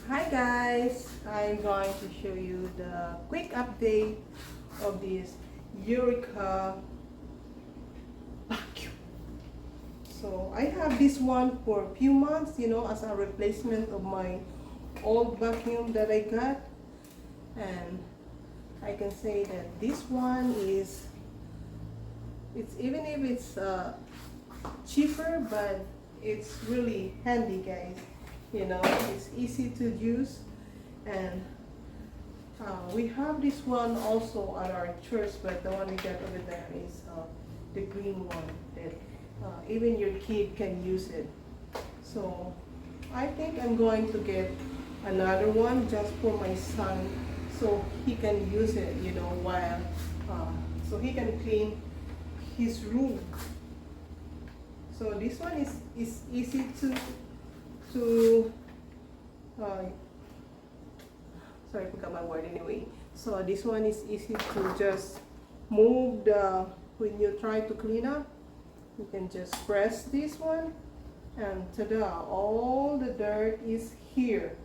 Hi guys, I'm going to show you the quick update of this Eureka vacuum. So I have this one for a few months, as a replacement of my old vacuum that I got, and I can say that this one it's even if it's cheaper, but it's really handy, guys. It's easy to use, and we have this one also at our church, but the one we got over there is the green one that even your kid can use it. So I think I'm going to get another one just for my son, so he can use it, while so he can clean his room. So this one is easy to sorry, I forgot my word anyway. So this one is easy to just move when you try to clean up, you can just press this one and ta-da, all the dirt is here.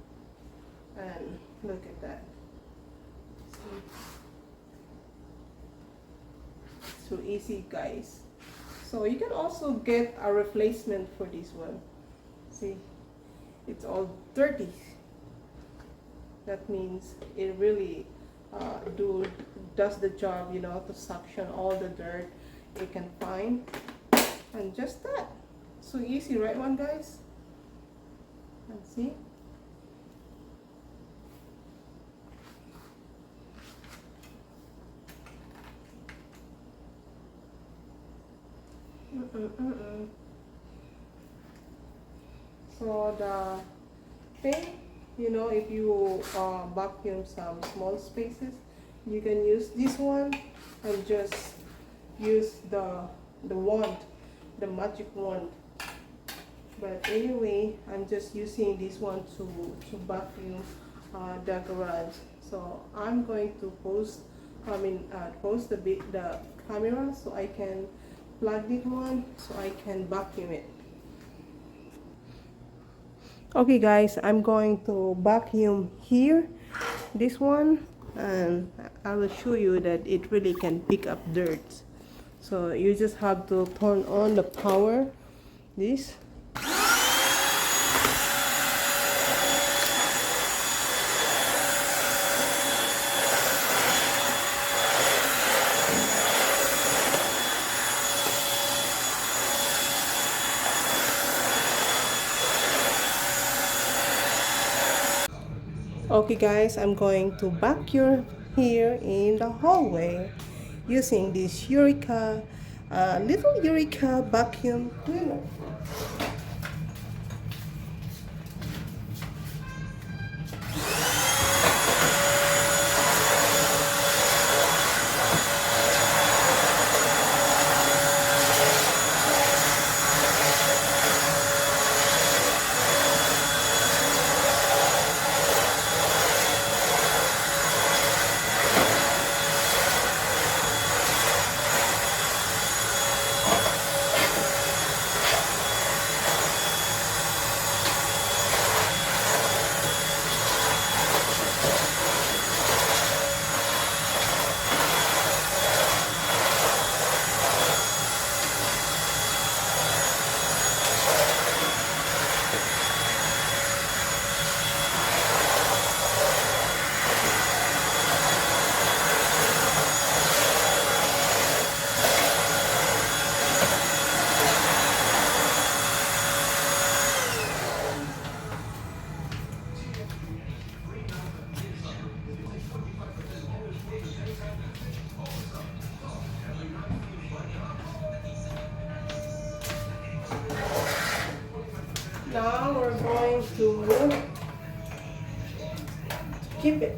And look at that. So easy, guys. So you can also get a replacement for this one. See, it's all dirty. That means it really does the job, to suction all the dirt it can find. And just that. So easy, right one, guys? And see? So the thing, if you vacuum some small spaces, you can use this one and just use the wand, the magic wand. But anyway, I'm just using this one to vacuum the garage. So I'm going to pause the camera so I can plug it one so I can vacuum it. Okay guys, I'm going to vacuum here, this one, and I will show you that it really can pick up dirt. So you just have to turn on the power, this. Okay guys, I'm going to vacuum here in the hallway using this Eureka, little Eureka vacuum cleaner. Now we're going to keep it.